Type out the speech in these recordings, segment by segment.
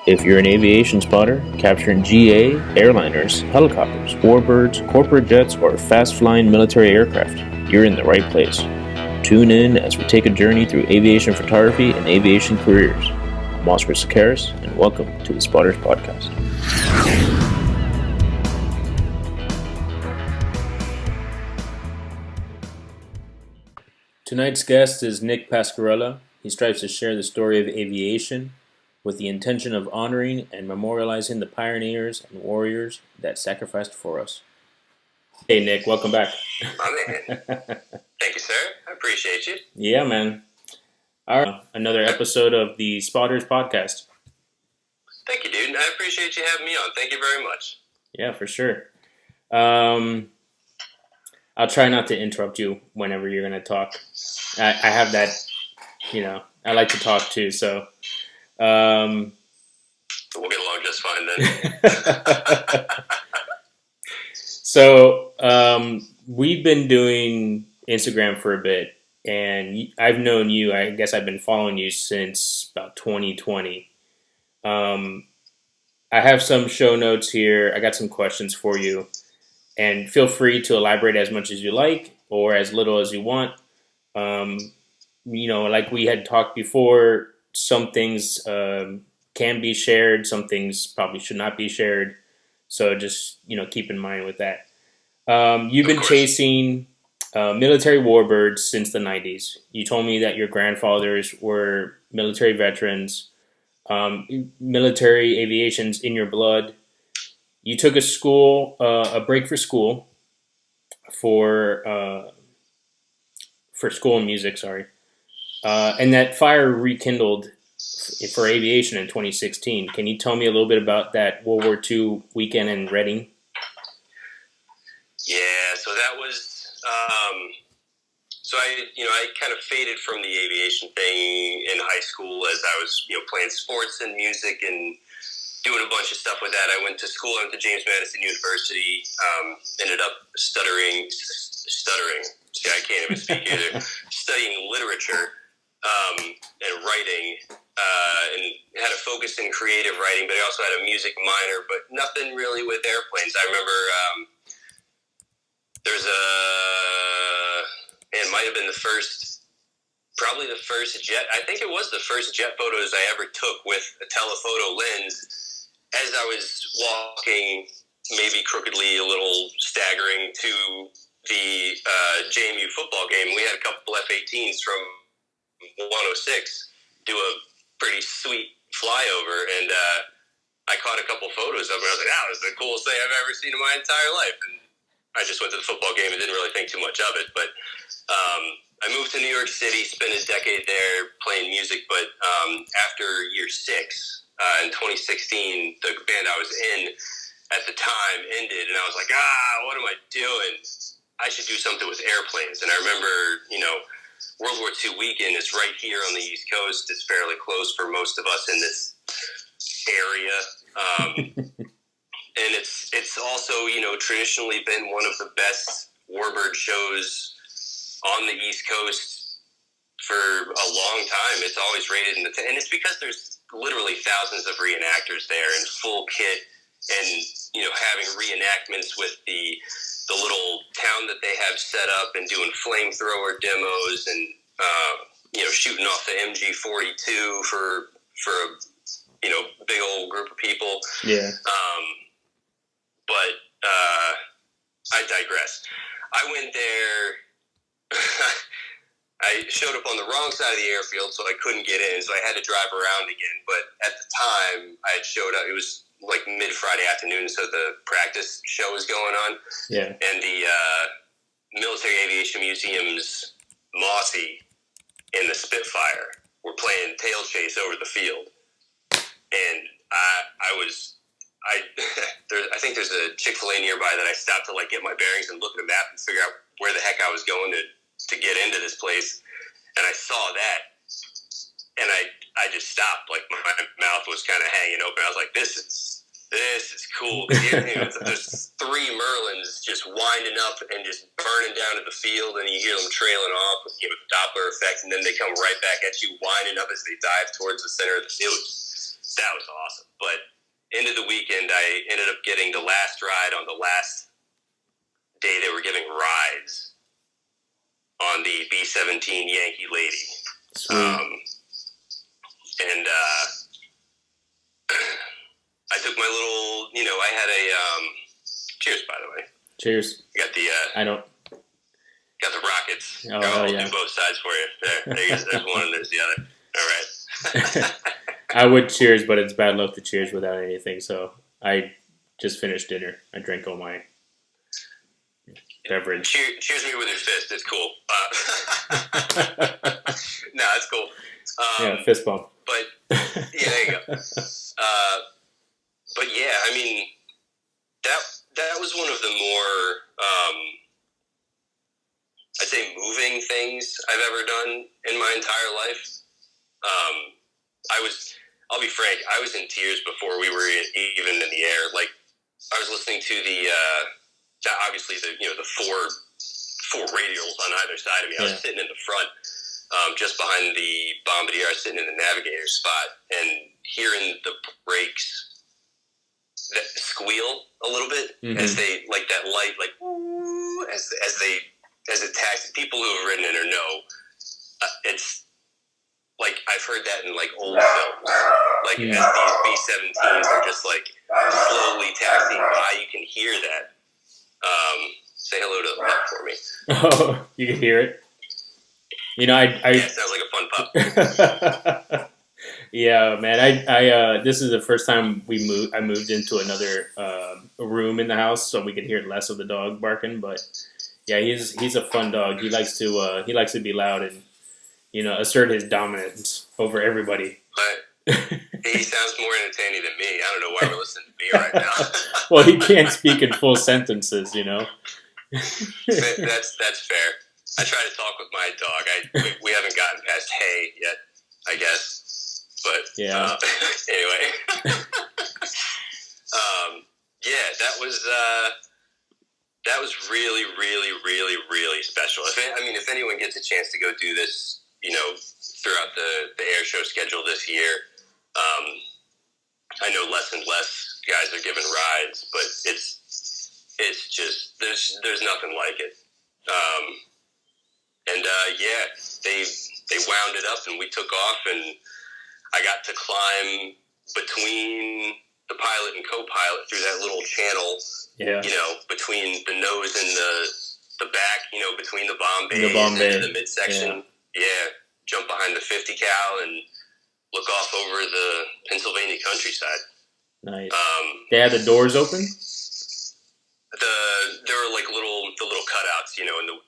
If you're an aviation spotter, capturing GA, airliners, helicopters, warbirds, corporate jets, or fast-flying military aircraft, you're in the right place. Tune in as we take a journey through aviation photography and aviation careers. I'm Oscar Sakaris, and welcome to the Spotters Podcast. Tonight's guest is Nick Pascarella. He strives to share the story of aviation with the intention of honoring and memorializing the pioneers and warriors that sacrificed for us. Hey, Nick, welcome back. My man. Thank you, sir. I appreciate you. Yeah, man. All right, another episode of the Spotters Podcast. Thank you, dude. I appreciate you having me on. Thank you very much. Yeah, for sure. I'll try not to interrupt you whenever you're going to talk. I have that, I like to talk too, so. We'll get along just fine then. So, we've been doing Instagram for a bit, and I've known you, I guess I've been following you since about 2020. I have some show notes here. I got some questions for you. And feel free to elaborate as much as you like or as little as you want. Like we had talked before, some things can be shared, some things probably should not be shared. So just, keep in mind with that. You've been chasing military warbirds since the 90s. You told me that your grandfathers were military veterans. Military aviation's in your blood. You took a break for school, for school and music, sorry. And that fire rekindled for aviation in 2016. Can you tell me a little bit about that World War II weekend in Reading? Yeah, so that was, I kind of faded from the aviation thing in high school as I was, playing sports and music and doing a bunch of stuff with that. I went to school. I went to James Madison University. Ended up stuttering. See, I can't even speak either. Studying literature and writing, and had a focus in creative writing. But I also had a music minor, but nothing really with airplanes. I remember might have been probably the first jet. I think it was the first jet photos I ever took with a telephoto lens. As I was walking, maybe crookedly, a little staggering to the JMU football game, we had a couple F-18s from 106 do a pretty sweet flyover, and I caught a couple photos of it. I was like, that was the coolest thing I've ever seen in my entire life. And I just went to the football game and didn't really think too much of it. But I moved to New York City, spent a decade there playing music. But after year 6, in 2016, the band I was in at the time ended, and I was like, what am I doing? I should do something with airplanes. And I remember, World War II weekend is right here on the East Coast. It's fairly close for most of us in this area. And it's also, traditionally been one of the best warbird shows on the East Coast for a long time. It's always rated in and it's because there's literally thousands of reenactors there in full kit, and having reenactments with the little town that they have set up, and doing flamethrower demos, and shooting off the MG-42 for a big old group of people. Yeah. But I digress. I went there. I showed up on the wrong side of the airfield, so I couldn't get in, so I had to drive around again. But at the time, I had showed up. It was like mid-Friday afternoon, so the practice show was going on. Yeah. And the Military Aviation Museum's Mossy and the Spitfire were playing tail chase over the field. And I think there's a Chick-fil-A nearby that I stopped to get my bearings and look at a map and figure out where the heck I was going to get into this place. And I saw that, and I just stopped. My mouth was kind of hanging open. I was like, this is cool. There's 3 Merlins just winding up and just burning down to the field, and you hear them trailing off with the Doppler effect, and then they come right back at you, winding up as they dive towards the center of the field. that was awesome. But end of the weekend, I ended up getting the last ride on the last day they were giving rides on the B-17 Yankee Lady. And I took my little, I had a, cheers, by the way. Cheers. You got the, got the rockets. Oh, I'll yeah. do both sides for you. There's one and there's the other. All right. I would cheers, but it's bad luck to cheers without anything. So I just finished dinner. I drank all my beverage. Cheers me with your fist. It's cool. No, it's cool. Yeah, fist bump. But yeah, there you go. But yeah, I mean, that was one of the more, I'd say, moving things I've ever done in my entire life. I'll be frank, I was in tears before we were even in the air. Like, I was listening to obviously the four radials on either side of me. I was sitting in the front, just behind the bombardier. I was sitting in the navigator spot and hearing the brakes that squeal a little bit as they, like that light, like as it taxis. People who have ridden it or know, it's like I've heard that in like old films. Like as these B-17s are just like slowly taxiing by, you can hear that. Say hello to the pup for me. Oh, you can hear it. Yeah, it sounds like a fun pup. Yeah, man. I this is the first time I moved into another room in the house, so we could hear less of the dog barking. But yeah, he's a fun dog. He likes to be loud and assert his dominance over everybody. But he sounds more entertaining than me. I don't know why we're listening to me right now. Well, he can't speak in full sentences, That's fair. I try to talk with my dog. We haven't gotten past hey yet, I guess. But yeah. Anyway, yeah, that was really, really, really, really special. If anyone gets a chance to go do this, throughout the air show schedule this year, I know less and less guys are given rides, but it's just there's nothing like it. Yeah, they wound it up and we took off and I got to climb between the pilot and co-pilot through that little channel, between the nose and the back, between the bomb bays and the midsection. Yeah, jump behind the 50 cal and look off over the Pennsylvania countryside. Nice. They had the doors open? There were like the little cutouts, in the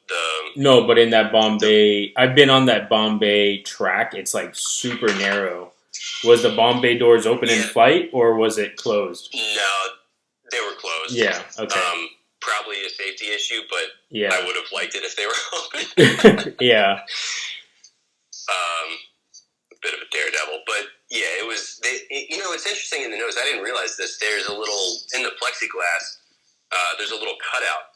No, but in that Bombay, I've been on that Bombay track. It's like super narrow. Was the Bombay doors open in flight, or was it closed? No, they were closed. Yeah. Okay. Probably a safety issue, but I would have liked it if they were open. Yeah. A bit of a daredevil, but yeah, it was. It's interesting in the nose. I didn't realize this. There's a little in the plexiglass. There's a little cutout.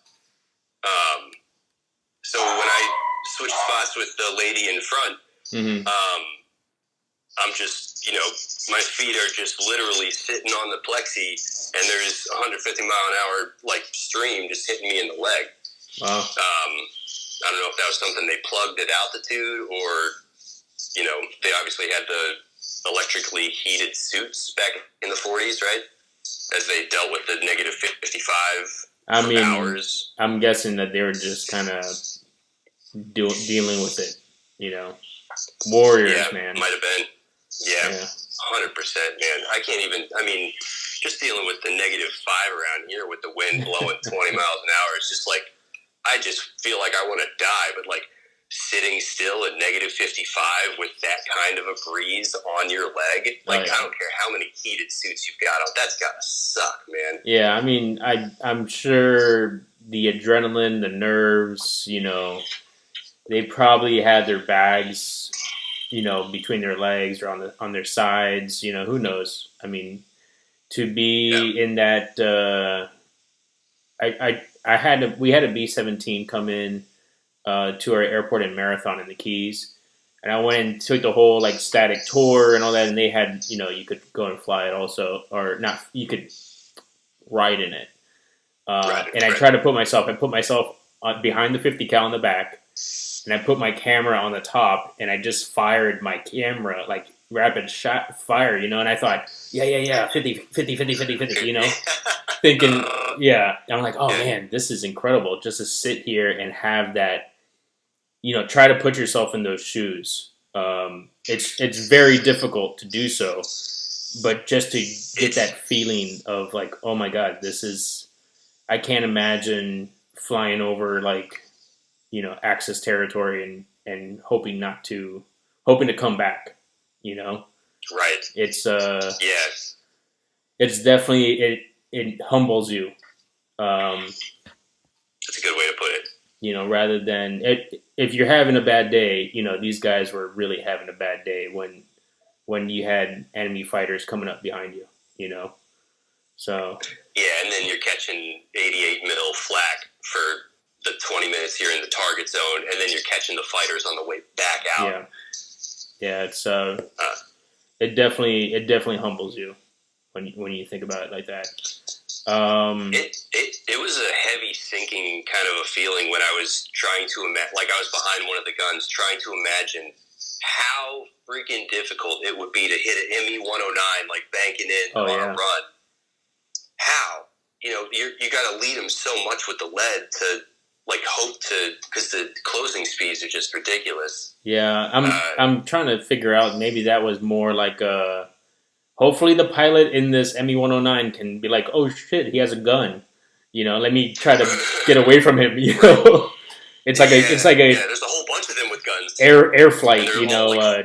So when I switched spots with the lady in front, I'm just, my feet are just literally sitting on the plexi, and there's 150 mile an hour like stream just hitting me in the leg. Wow. I don't know if that was something they plugged at altitude, or they obviously had the electrically heated suits back in the 40s, right? As they dealt with the negative 55 hours. I'm guessing that they were just kind of dealing with it, Warriors, man. Might have been. Yeah, 100%, man. I can't even, just dealing with the negative 5 around here with the wind blowing 20 miles an hour is just like, I just feel like I want to die, but like sitting still at negative 55 with that kind of a breeze on your leg, like I don't care how many heated suits you've got on, that's gotta suck, man. Yeah, I'm sure the adrenaline, the nerves, they probably had their bags, between their legs or on their sides, who knows? To be in that, we had a B-17 come in to our airport in Marathon in the Keys. And I went and took the whole like static tour and all that, and they had, you could go and fly it also, or not, you could ride in it. And I tried to put myself behind the 50 cal in the back, and I put my camera on the top, and I just fired my camera, like rapid shot fire, and I thought, yeah, 50, 50, 50, 50, 50, thinking, yeah. And I'm like, oh man, this is incredible just to sit here and have that, try to put yourself in those shoes. It's very difficult to do so, but just to get that feeling of like, oh my God, I can't imagine flying over like, Axis territory and hoping to come back, Right. It's yes. It's definitely it humbles you. That's a good way to put it. Rather than if you're having a bad day, these guys were really having a bad day when you had enemy fighters coming up behind you, So yeah, and then you're catching 88 mil flak for the 20 minutes you're in the target zone, and then you're catching the fighters on the way back out. Yeah, it's it definitely humbles you when you think about it like that. It was a heavy sinking kind of a feeling when I was trying to imagine, like I was behind one of the guns, trying to imagine how freaking difficult it would be to hit an ME-109, like banking in on a run. How? You got to lead them so much with the lead to like hope to, because the closing speeds are just ridiculous. Yeah, I'm trying to figure out, maybe that was more like hopefully the pilot in this ME-109 can be like, oh shit, he has a gun. Let me try to get away from him. It's like there's a whole bunch of them with guns. Air flight,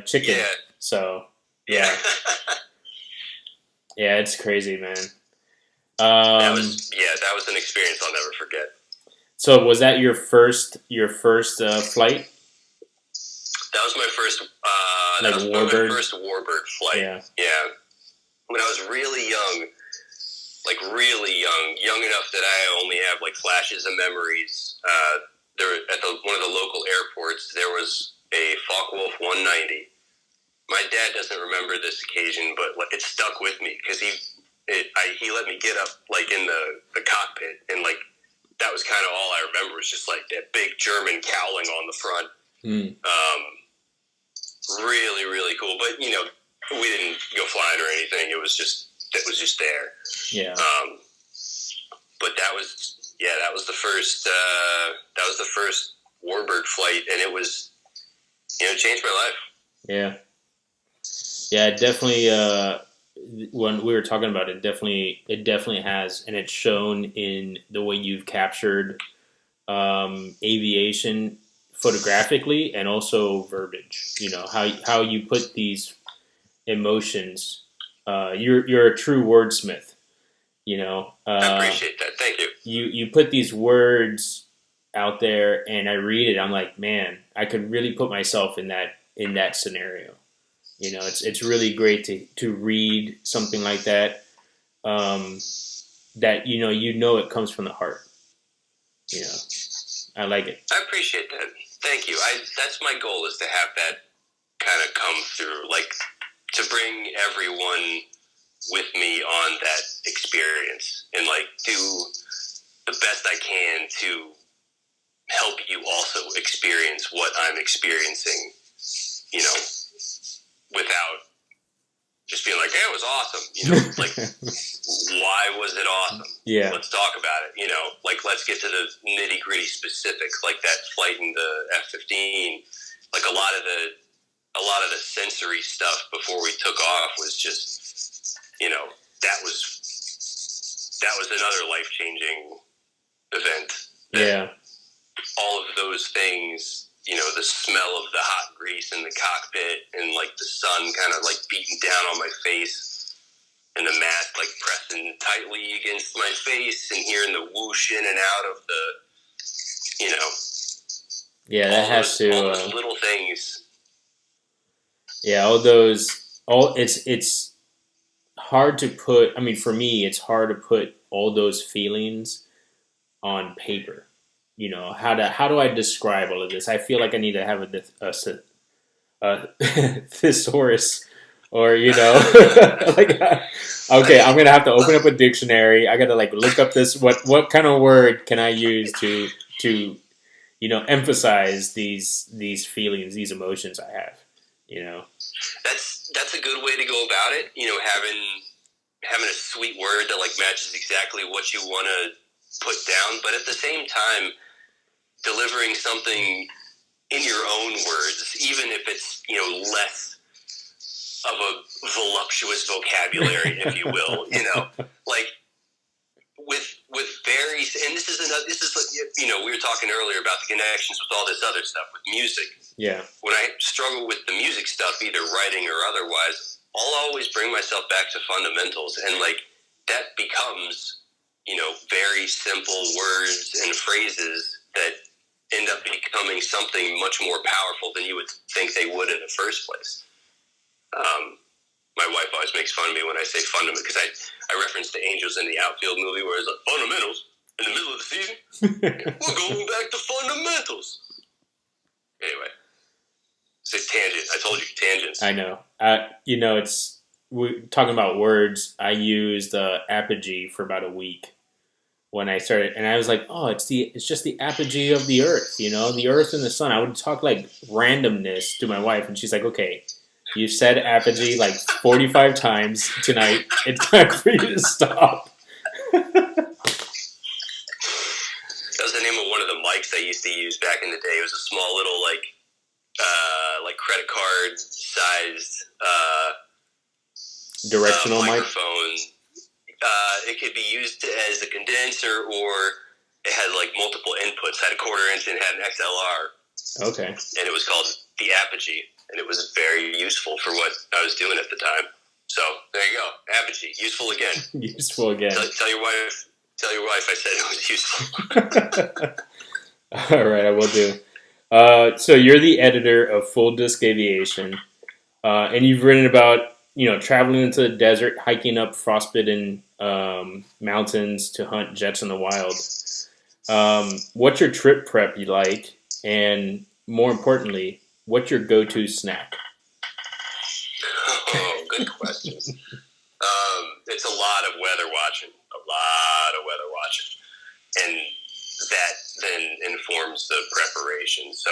chicken. Yeah. So yeah, yeah, it's crazy, man. That was an experience I'll never forget. So was that your first flight? That was my first. Like that was Warbird? my first Warbird flight. Yeah. When I was really young, young enough that I only have like flashes of memories. There at one of the local airports, there was a Focke-Wulf 190. My dad doesn't remember this occasion, but it stuck with me because he let me get up like in the cockpit, and like that was kind of all I remember was just like that big German cowling on the front. Really, really cool. But we didn't go flying or anything. It was just there. Yeah. But that was the first. That was the first Warbird flight, and it was, it changed my life. Yeah. Yeah, it definitely. When we were talking about it, it definitely has, and it's shown in the way you've captured aviation photographically and also verbiage. How you put these emotions. You're a true wordsmith. I appreciate that. Thank you. You put these words out there, and I read it. I'm like, man, I could really put myself in that scenario. It's really great to read something like that. That it comes from the heart. I like it. I appreciate that. Thank you. That's my goal, is to have that kind of come through, like to bring everyone with me on that experience and like do the best I can to help you also experience what I'm experiencing, without just being like, hey, it was awesome. Like, why was it awesome? Yeah. Let's talk about it. Like, let's get to the nitty gritty specifics, like that flight in the F-15. Like a lot of the sensory stuff before we took off was just, that was another life-changing event. Yeah. All of those things, the smell of the hot grease in the cockpit and like the sun kind of like beating down on my face and the mask like pressing tightly against my face and hearing the whoosh in and out of the, Yeah, that has to. All those little things. Yeah, it's hard to put. I mean, for me, it's hard to put all those feelings on paper. How do I describe all of this? I feel like I need to have thesaurus, or like okay, I'm gonna have to open up a dictionary. I gotta like look up this what kind of word can I use to emphasize these feelings, these emotions I have. That's a good way to go about it. Having a sweet word that like matches exactly what you want to put down, but at the same time, delivering something in your own words, even if it's less of a voluptuous vocabulary, if you will, like with very, and this is like, we were talking earlier about the connections with all this other stuff with music. Yeah. When I struggle with the music stuff, either writing or otherwise, I'll always bring myself back to fundamentals, and like that becomes, very simple words and phrases that end up becoming something much more powerful than you would think they would in the first place. My wife always makes fun of me when I say fundamental, because I reference the Angels in the Outfield movie where it's like, fundamentals in the middle of the season? We're going back to fundamentals. Anyway, it's a tangent. I told you, tangents. I know. We're talking about words. I used apogee for about a week when I started, and I was like, oh, it's just the apogee of the earth, the earth and the sun. I would talk like randomness to my wife, and she's like, okay, you said apogee like 45 times tonight. It's time for you to stop. That was the name of one of the mics I used to use back in the day. It was a small little like credit card sized directional microphone. It could be used as a condenser, or it had like multiple inputs. Had a quarter inch and had an XLR. Okay. And it was called the Apogee, and it was very useful for what I was doing at the time. So there you go, Apogee, useful again. Useful again. Tell your wife. Tell your wife I said it was useful. All right, I will do. So you're the editor of Full Disc Aviation, and you've written about traveling into the desert, hiking up frostbitten mountains to hunt jets in the wild. What's your trip prep you like, and more importantly, what's your go-to snack? Oh, good question. It's a lot of weather watching, and that then informs the preparation. So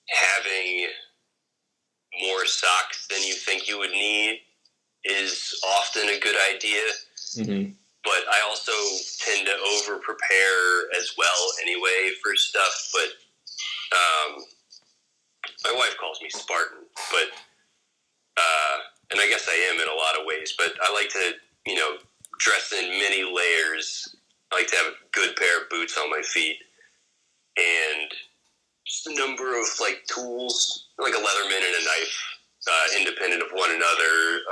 having more socks than you think you would need is often a good idea. Mm-hmm. But I also tend to over prepare as well anyway for stuff. But my wife calls me Spartan, but and I guess I am in a lot of ways. But I like to dress in many layers. I like to have a good pair of boots on my feet, and just a number of like tools, like a Leatherman and a knife, independent of one another.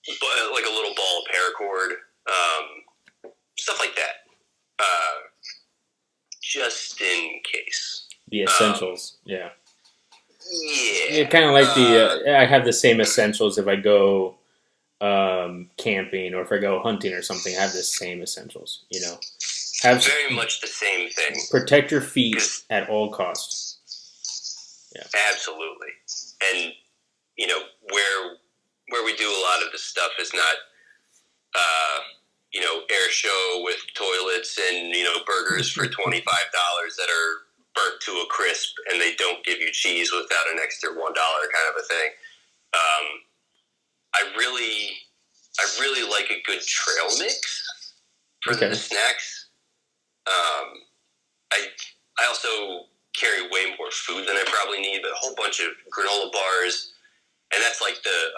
But like a little ball of paracord, stuff like that, just in case. The essentials, yeah. Yeah. Kind of like I have the same essentials if I go camping or if I go hunting or something. I have the same essentials, Have very much the same thing. Protect your feet at all costs. Yeah, absolutely. And where we do a lot of this stuff is not air show with toilets and burgers for $25 that are burnt to a crisp, and they don't give you cheese without an extra $1 kind of a thing. I really like a good trail mix for the snacks. I also carry way more food than I probably need, but a whole bunch of granola bars, and that's like the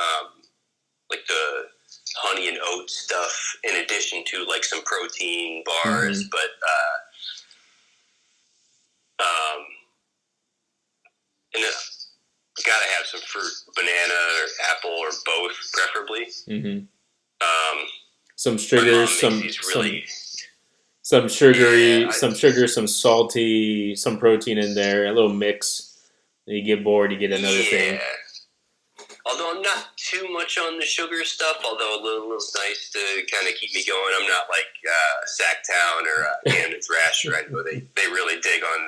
honey and oat stuff, in addition to like some protein bars. Mm-hmm. But and gotta have some fruit, banana or apple or both, preferably. Mm-hmm. Some sugar, some sugary, some sugar, some salty, some protein in there, a little mix. You get bored, you get another thing. Although I'm not too much on the sugar stuff, although a little's nice to kind of keep me going. I'm not like Sacktown or Camden Thrasher. I know they really dig on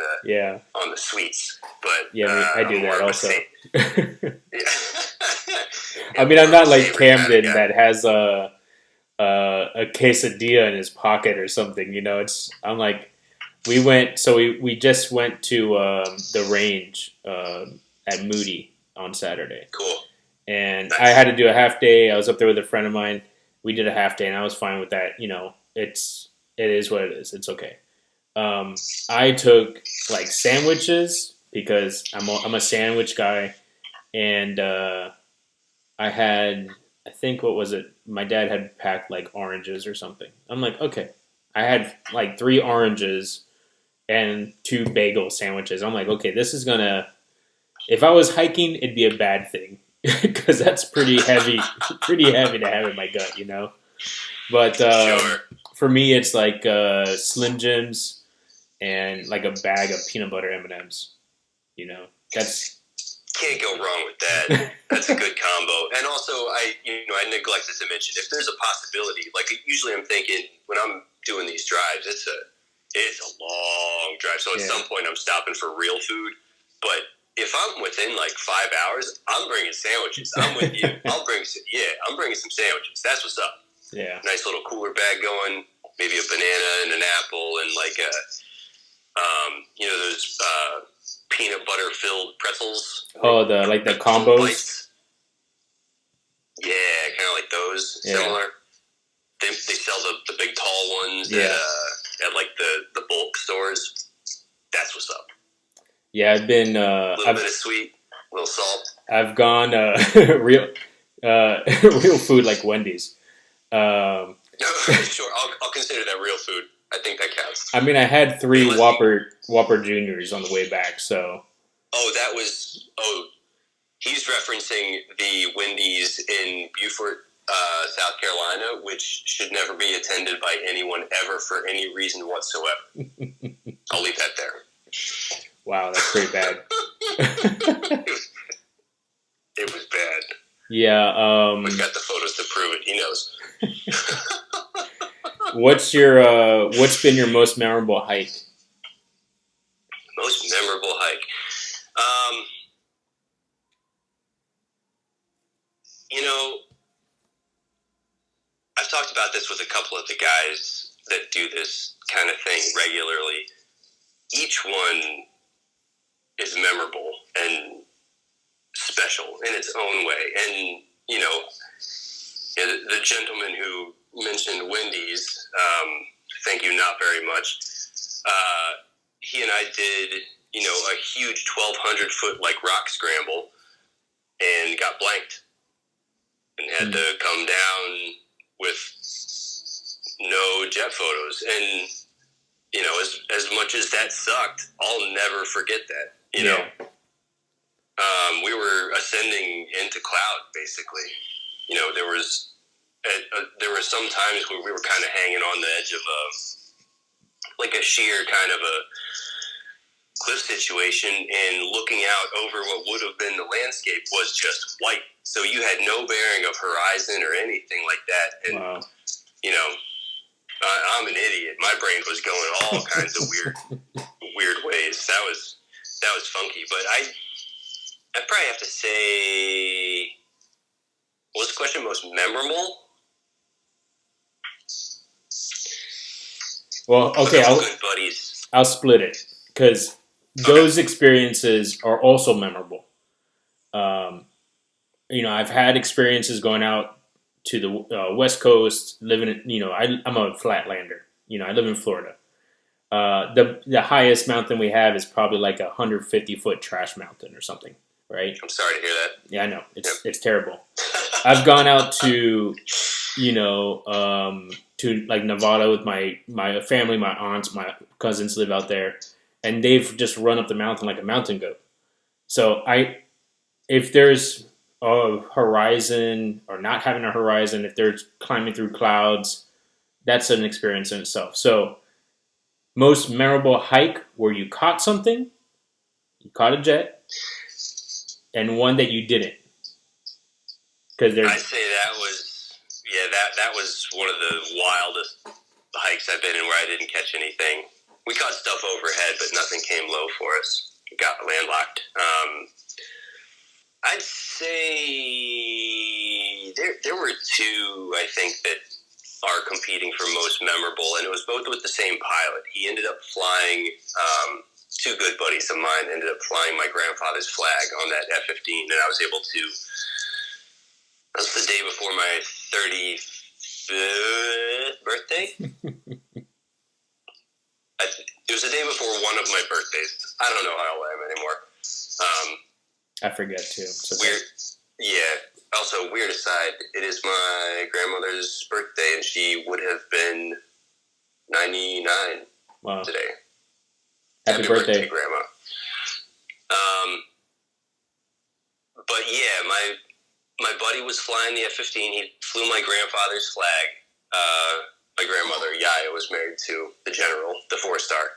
the sweets, but I do that also. I mean, I'm not like Camden that has a quesadilla in his pocket or something. I'm like, we just went to the range at Moody on Saturday. Cool. And nice. I had to do a half day. I was up there with a friend of mine. We did a half day, and I was fine with that. It is what it is. It's okay. I took like sandwiches because I'm a sandwich guy, and I think what was it? My dad had packed like oranges or something. I'm like, okay. I had like 3 oranges and 2 bagel sandwiches. I'm like, okay, this is gonna. If I was hiking, it'd be a bad thing. Because that's pretty heavy to have in my gut, But sure. For me, it's like Slim Jims and like a bag of peanut butter M&Ms. That's can't go wrong with that. That's a good combo. And also, I neglected to mention if there's a possibility. Like usually, I'm thinking when I'm doing these drives, it's a long drive. So at some point, I'm stopping for real food, but. If I'm within like 5 hours, I'm bringing sandwiches. I'm with you. I'm bringing some sandwiches. That's what's up. Yeah. Nice little cooler bag going. Maybe a banana and an apple and like those peanut butter filled pretzels. Oh, the combos. Bites. Yeah, kind of like those. Yeah. Similar. They sell the big tall ones at like the bulk stores. That's what's up. Yeah, I've been a little bit of sweet, a little salt. I've gone real food like Wendy's. Sure, I'll consider that real food. I think that counts. I mean, I had 3 Whopper Juniors on the way back, so. He's referencing the Wendy's in Beaufort, South Carolina, which should never be attended by anyone ever for any reason whatsoever. I'll leave that there. Wow, that's pretty bad. It was bad. Yeah. We've got the photos to prove it. He knows. What's been your most memorable hike? Most memorable hike. I've talked about this with a couple of the guys that do this kind of thing regularly. Each one is memorable and special in its own way. And, the gentleman who mentioned Wendy's, thank you not very much, he and I did, a huge 1,200-foot, rock scramble and got blanked and had to come down with no jet photos. And, as much as that sucked, I'll never forget that. We were ascending into cloud, basically. There were some times where we were kind of hanging on the edge of a sheer kind of a cliff situation, and looking out over what would have been the landscape was just white. So you had no bearing of horizon or anything like that. And, wow. I'm an idiot. My brain was going all kinds of weird ways. That was funky. But I'd probably have to say, what was the question? Most memorable? Well, okay, I'll split it because those experiences are also memorable. I've had experiences going out to the West Coast, living in, I'm a flatlander. I live in Florida. The highest mountain we have is probably like 150-foot trash mountain or something, right? I'm sorry to hear that. Yeah, I know. It's terrible. I've gone out to, to like Nevada with my family, my aunts, my cousins live out there, and they've just run up the mountain like a mountain goat. So if there's a horizon or not having a horizon, if they're climbing through clouds, that's an experience in itself. So most memorable hike where you caught something, you caught a jet, and one that you didn't. Because they're I'd say that was one of the wildest hikes I've been in where I didn't catch anything. We caught stuff overhead, but nothing came low for us. We got landlocked. I'd say there were two, I think, that are competing for most memorable, and it was both with the same pilot. He ended up flying, two good buddies of mine ended up flying my grandfather's flag on that F-15, and I was able to, that was the day before my 35th birthday. It was the day before one of my birthdays. I don't know how old I am anymore. I forget too. Weird. Yeah. Also, weird aside, it is my grandmother's birthday, and she would have been 99 today. Happy birthday, Grandma. But yeah, my buddy was flying the F-15. He flew my grandfather's flag. My grandmother, Yaya, was married to the general, the 4-star.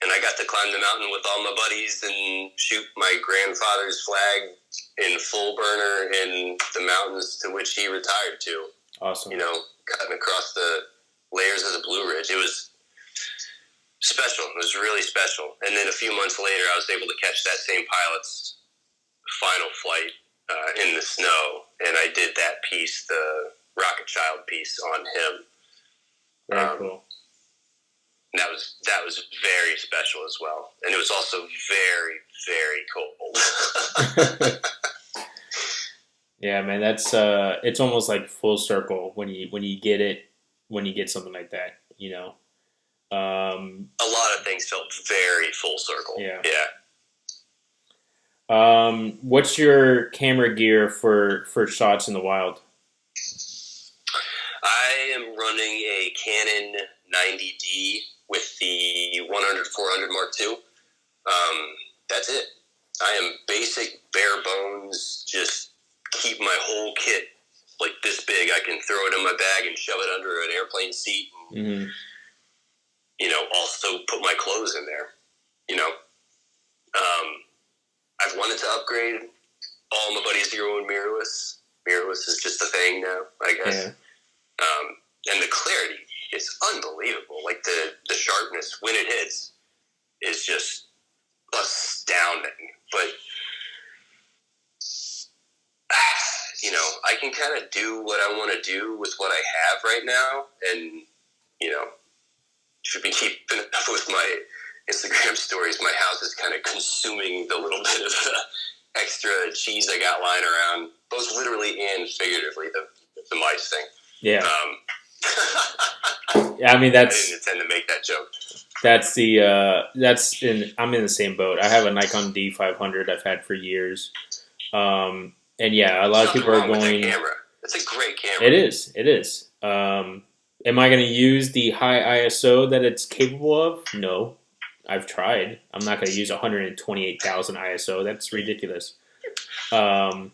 And I got to climb the mountain with all my buddies and shoot my grandfather's flag in full burner in the mountains to which he retired to. Awesome. Cutting across the layers of the Blue Ridge. It was special. It was really special. And then a few months later, I was able to catch that same pilot's final flight in the snow. And I did that piece, the Rocket Child piece, on him. Very cool. That was very special as well, and it was also very, very cold. Yeah, man, that's it's almost like full circle when you get something like that. A lot of things felt very full circle. Yeah. Yeah. What's your camera gear for shots in the wild? I am running a Canon 90D with the 100-400 Mark II. That's it. I am basic, bare bones, just keep my whole kit like this big. I can throw it in my bag and shove it under an airplane seat and, also put my clothes in there, I've wanted to upgrade. All my buddies are going mirrorless. Mirrorless is just a thing now, I guess. Yeah. And the clarity is unbelievable. Like the sharpness when it hits is just astounding. But I can kind of do what I want to do with what I have right now, and should be keeping up with my Instagram stories. My house is kind of consuming the little bit of extra cheese I got lying around, both literally and figuratively. The mice thing. Yeah. Yeah, I mean I didn't intend to make that joke. I'm in the same boat. I have a Nikon D500 I've had for years. And yeah, a lot of people are going. Camera. It's a great camera. It is. Am I going to use the high ISO that it's capable of? No. I've tried. I'm not going to use 128,000 ISO. That's ridiculous. And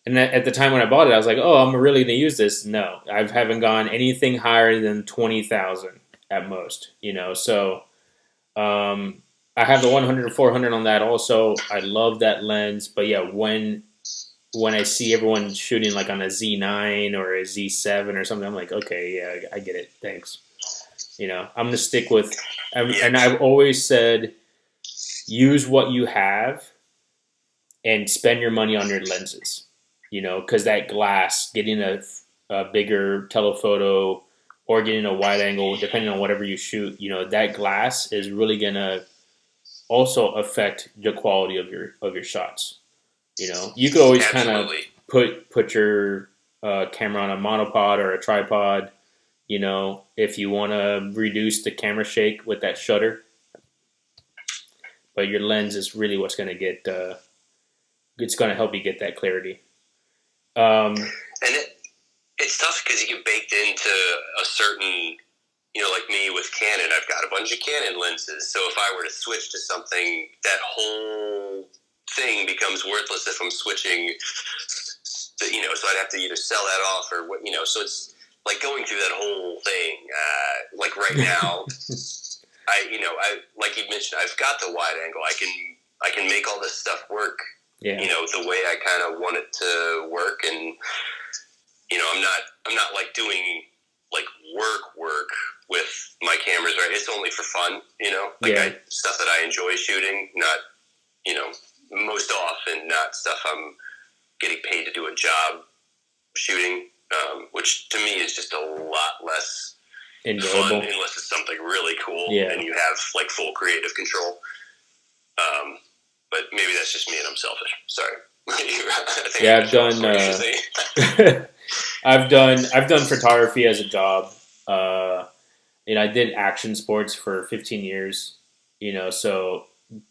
at the time when I bought it, I was like, oh, I'm really going to use this. No, I haven't gone anything higher than 20,000 at most, So I have the 100-400 on that also. I love that lens. But yeah, when I see everyone shooting like on a Z9 or a Z7 or something, I'm like, okay, yeah, I get it. Thanks. I'm going to stick with, and I've always said, use what you have and spend your money on your lenses, because that glass, getting a bigger telephoto or getting a wide angle, depending on whatever you shoot, that glass is really going to also affect the quality of your shots. You could always kind of put your camera on a monopod or a tripod, if you want to reduce the camera shake with that shutter. But your lens is really what's going to get, it's going to help you get that clarity. And it's tough because you get baked into a certain, like me with Canon, I've got a bunch of Canon lenses. So if I were to switch to something, that whole thing becomes worthless if I'm switching, so I'd have to either sell that off or what, so it's like going through that whole thing. Like right now, I like you mentioned, I've got the wide angle. I can make all this stuff work Yeah. The way I kind of want it to work. And, I'm not like doing like work with my cameras, right? It's only for fun, stuff that I enjoy shooting, not, most often not stuff I'm getting paid to do a job shooting, which to me is just a lot less enjoyable fun unless it's something really cool and you have like full creative control. But maybe that's just me and I'm selfish. Sorry. I've done photography as a job. I did action sports for 15 years. So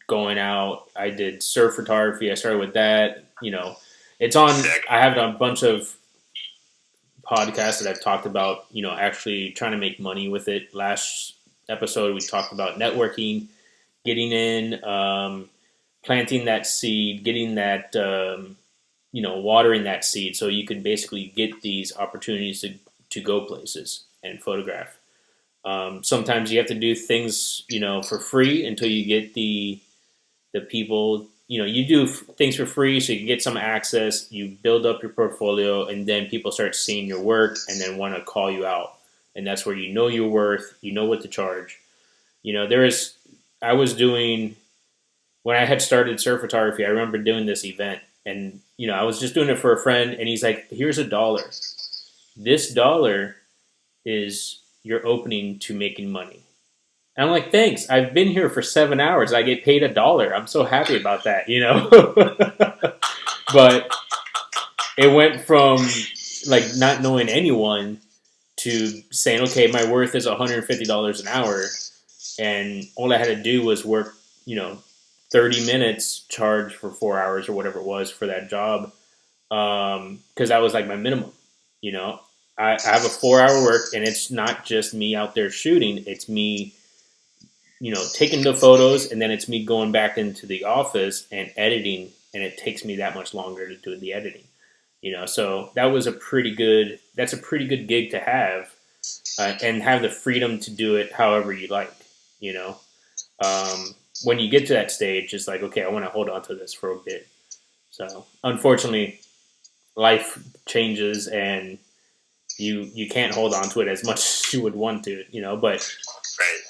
going out, I did surf photography. I started with that. It's on. Sick. I have a bunch of podcasts that I've talked about. Actually trying to make money with it. Last episode we talked about networking, getting in, planting that seed, getting that, watering that seed, so you can basically get these opportunities to go places and photograph. Sometimes you have to do things, for free until you get the people. You do things for free so you get some access. You build up your portfolio, and then people start seeing your work and then want to call you out. And that's where you know your worth. You know what to charge. I was doing when I had started surf photography. I remember doing this event, and I was just doing it for a friend, and he's like, "Here's $1. This $1 is your opening to making money." And I'm like, "Thanks. I've been here for 7 hours. I get paid $1. I'm so happy about that, But it went from like not knowing anyone to saying, "Okay, my worth is $150 an hour," and all I had to do was work, 30 minutes, charge for 4 hours or whatever it was for that job, because that was like my minimum. I have a 4 hour work, and it's not just me out there shooting. It's me, taking the photos, and then it's me going back into the office and editing, and it takes me that much longer to do the editing. So that's a pretty good gig to have, and have the freedom to do it however you like. When you get to that stage, it's like, okay, I want to hold on to this for a bit. So unfortunately, life changes, and you can't hold on to it as much as you would want to, but right.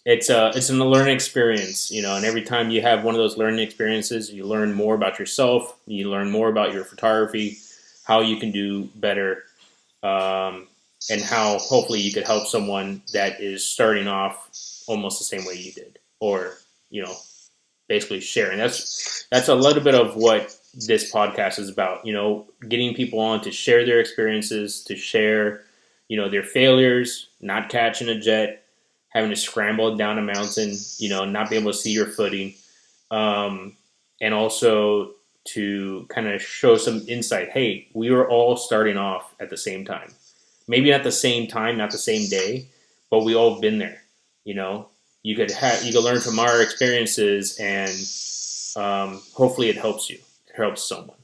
It's a learning experience, and every time you have one of those learning experiences, you learn more about yourself, you learn more about your photography, how you can do better, and how hopefully you could help someone that is starting off almost the same way you did, or basically sharing. That's a little bit of what this podcast is about. Getting people on to share their experiences, to share, their failures, not catching a jet, having to scramble down a mountain, not be able to see your footing, and also to kind of show some insight. Hey, we were all starting off at the same time. Maybe not the same time, not the same day, but we all been there. You could learn from our experiences, and hopefully it helps you. It helps someone.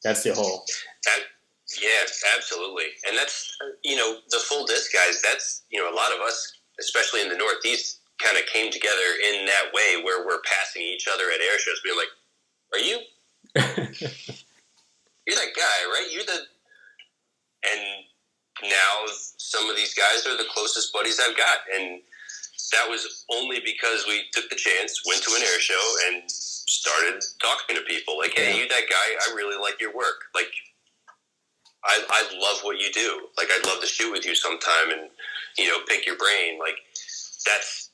That's the whole. Yeah, absolutely. And that's, the full disc guys, that's, a lot of us, especially in the Northeast, kind of came together in that way where we're passing each other at air shows, being like, are you, you're that guy, right? And now some of these guys are the closest buddies I've got. And that was only because we took the chance, went to an air show, and started talking to people. Like, hey, you that guy, I really like your work. Like, I love what you do. Like, I'd love to shoot with you sometime and, pick your brain. Like, that's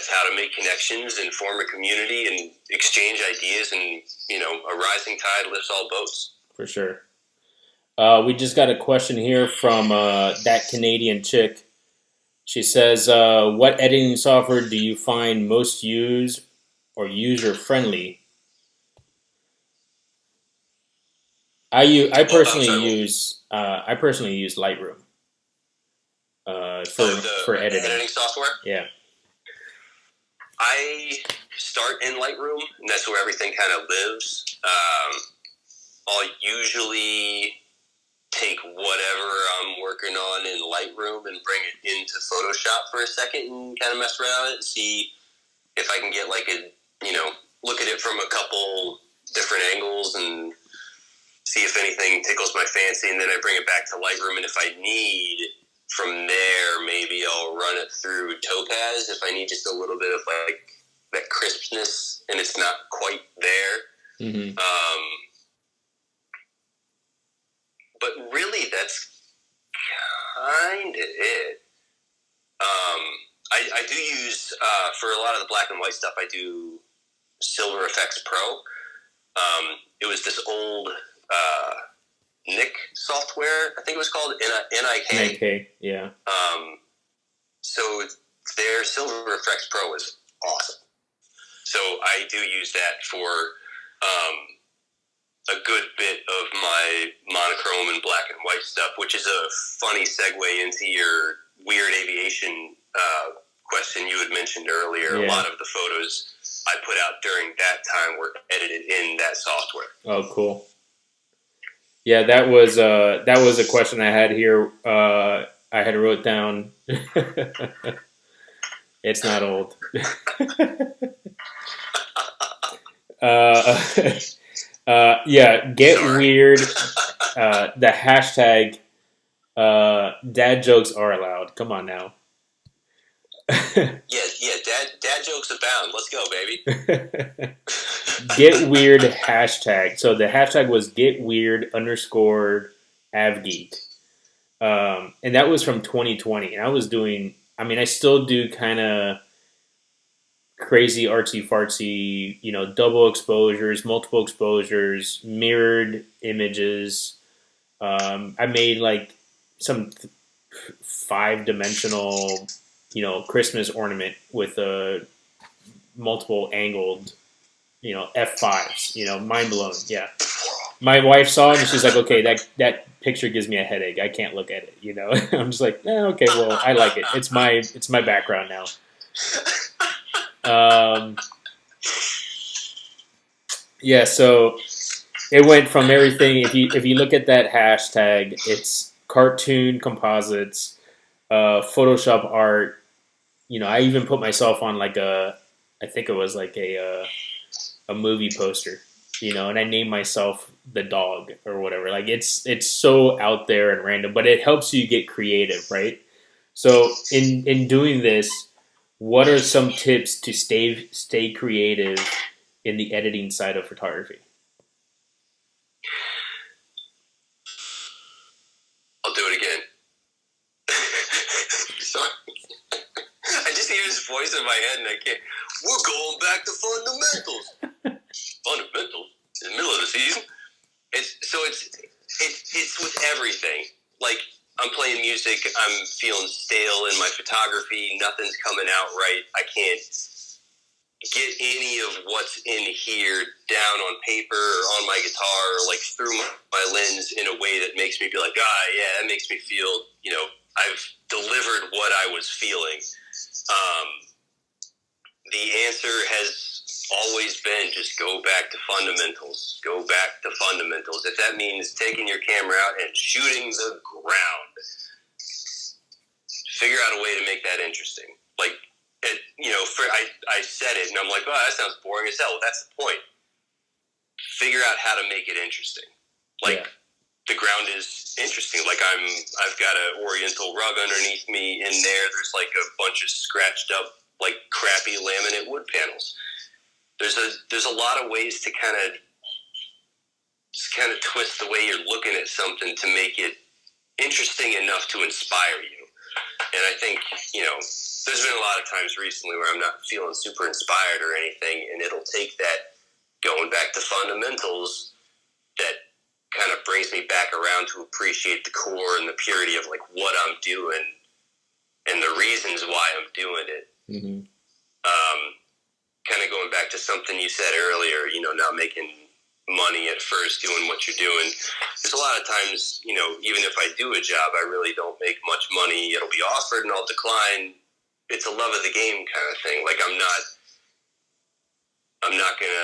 how to make connections and form a community and exchange ideas, and, a rising tide lifts all boats. For sure. We just got a question here from that Canadian chick. She says, what editing software do you find most used or user-friendly? I personally use Lightroom for editing. Editing software? Yeah. I start in Lightroom, and that's where everything kind of lives. I'll usually take whatever I'm working on in Lightroom and bring it into Photoshop for a second and kind of mess around with it and see if I can get like a look at it from a couple different angles and see if anything tickles my fancy, and then I bring it back to Lightroom, and if I need from there, maybe I'll run it through Topaz if I need just a little bit of like that crispness and it's not quite there. Mm-hmm. But really, that's kind of it. I do use, for a lot of the black and white stuff, I do Silver Effects Pro. It was this old Nick software, I think it was called NIK. NIK, yeah. So their Silver Effects Pro is awesome. So I do use that for a good bit of my monochrome and black and white stuff, which is a funny segue into your weird aviation question you had mentioned earlier. Yeah. A lot of the photos I put out during that time were edited in that software. Oh, cool. Yeah, that was a question I had here. I had wrote down. It's not old. Yeah, get Sorry. weird. The hashtag dad jokes are allowed. Come on now. Yeah, dad jokes abound. Let's go, baby. Get weird hashtag. So the hashtag was get weird _ avgeek. And that was from 2020. And I was doing, I still do kind of crazy artsy fartsy, double exposures, multiple exposures, mirrored images. I made like some 5-dimensional, Christmas ornament with a multiple angled, F5s, mind blown. Yeah. My wife saw it and she's like, okay, that picture gives me a headache. I can't look at it, I'm just like, okay, well, I like it. It's my background now. Yeah, so it went from everything. If you look at that hashtag, it's cartoon composites, Photoshop art. I even put myself on like I think it was like a movie poster, and I named myself the dog or whatever. Like it's so out there and random, but it helps you get creative, right? So in doing this, what are some tips to stay creative in the editing side of photography? I'll do it again. Sorry. I just hear his voice in my head and I can't. We're going back to fundamentals. Fundamentals? In the middle of the season? It's with everything. Like, I'm playing music, I'm feeling stale in my photography, nothing's coming out right. I can't get any of what's in here down on paper or on my guitar or like through my lens in a way that makes me be like, yeah, that makes me feel, I've delivered what I was feeling. The answer has always been just go back to fundamentals. Go back to fundamentals. If that means taking your camera out and shooting the ground, figure out a way to make that interesting. Like, I said it and I'm like, that sounds boring as hell. Well, that's the point. Figure out how to make it interesting. Like, the ground is interesting. Like, I've got an oriental rug underneath me. In there, there's like a bunch of scratched up, like crappy laminate wood panels. There's a lot of ways to kind of twist the way you're looking at something to make it interesting enough to inspire you. And I think, there's been a lot of times recently where I'm not feeling super inspired or anything, and it'll take that going back to fundamentals that kind of brings me back around to appreciate the core and the purity of like what I'm doing and the reasons why I'm doing it. Mm-hmm. Kind of going back to something you said earlier, not making money at first doing what you're doing. There's a lot of times, even if I do a job, I really don't make much money. It'll be offered and I'll decline. It's a love of the game kind of thing. Like I'm not gonna,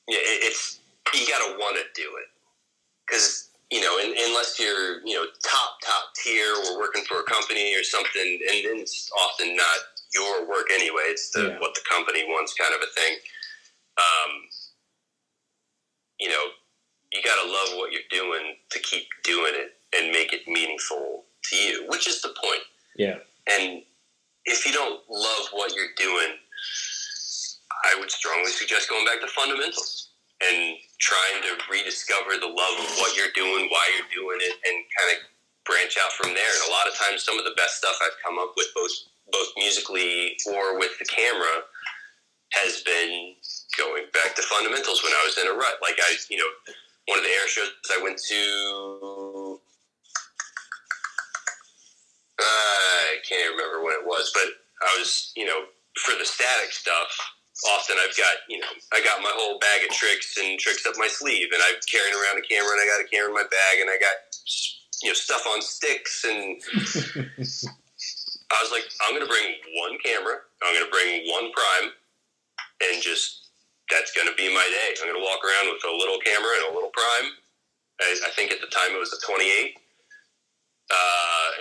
it's, you gotta want to do it. Cause, unless you're, top tier or working for a company or something, and then it's often not your work anyway. It's what the company wants kind of a thing. You know, you got to love what you're doing to keep doing it and make it meaningful to you, which is the point. Yeah. And if you don't love what you're doing, I would strongly suggest going back to fundamentals and trying to rediscover the love of what you're doing, why you're doing it, and kind of branch out from there. And a lot of times, some of the best stuff I've come up with, both musically or with the camera, has been going back to fundamentals when I was in a rut. Like one of the air shows I went to, I can't remember when it was, but I was, for the static stuff, often I've got, I got my whole bag of tricks up my sleeve, and I'm carrying around a camera, and I got a camera in my bag, and I got, stuff on sticks, and I was like, I'm going to bring one camera, I'm going to bring one prime, and that's going to be my day. I'm going to walk around with a little camera and a little prime. I think at the time it was a 28.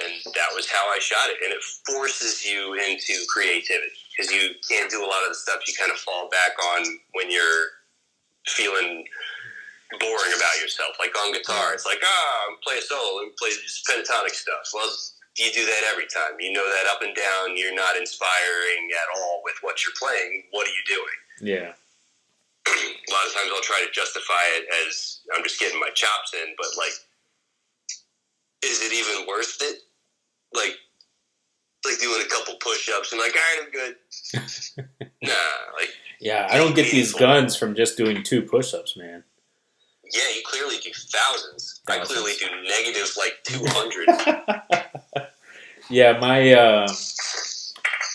And that was how I shot it. And it forces you into creativity because you can't do a lot of the stuff you kind of fall back on when you're feeling boring about yourself. Like on guitar, it's like, I'm play a solo and play this pentatonic stuff. Well, you do that every time. You know that up and down, you're not inspiring at all with what you're playing. What are you doing? Yeah. A lot of times I'll try to justify it as I'm just getting my chops in, but like, is it even worth it? Like doing a couple push-ups and like, all right, I'm good. Nah, like. Yeah, I don't get these guns from just doing 2 push-ups, man. Yeah, you clearly do thousands. I clearly do negative like 200. Yeah, my,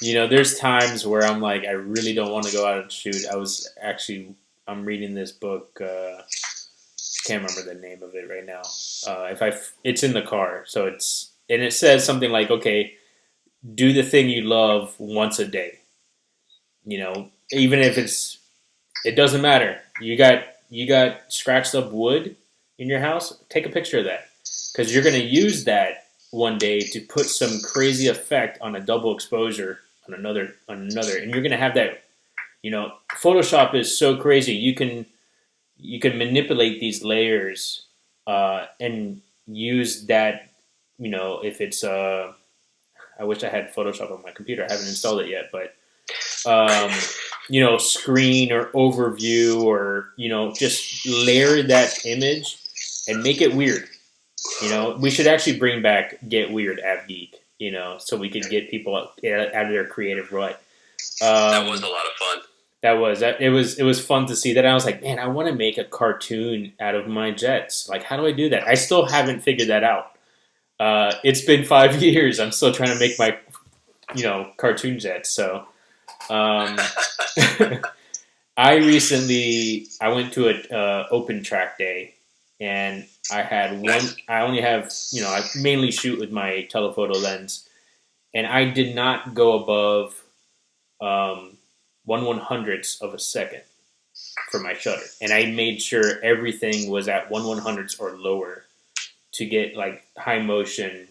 there's times where I'm like, I really don't want to go out and shoot. I'm reading this book, can't remember the name of it right now. It's in the car, so it says something like, okay, do the thing you love once a day. Even if it doesn't matter. You got scratched up wood in your house. Take a picture of that because you're going to use that one day to put some crazy effect on a double exposure on another, and you're going to have that. Photoshop is so crazy. You can manipulate these layers and use that. If it's I wish I had Photoshop on my computer. I haven't installed it yet, but screen or overview or just layer that image and make it weird. We should actually bring back Get Weird AvGeek. So we could get people out of their creative rut. That was a lot of fun. It was fun to see that. I was like, man, I want to make a cartoon out of my jets. Like, how do I do that? I still haven't figured that out. It's been 5 years. I'm still trying to make my, cartoon jets. So, I went to a open track day, and I had one. I only have, I mainly shoot with my telephoto lens, and I did not go above 1/100th of a second for my shutter, and I made sure everything was at 1/100th or lower to get like high motion,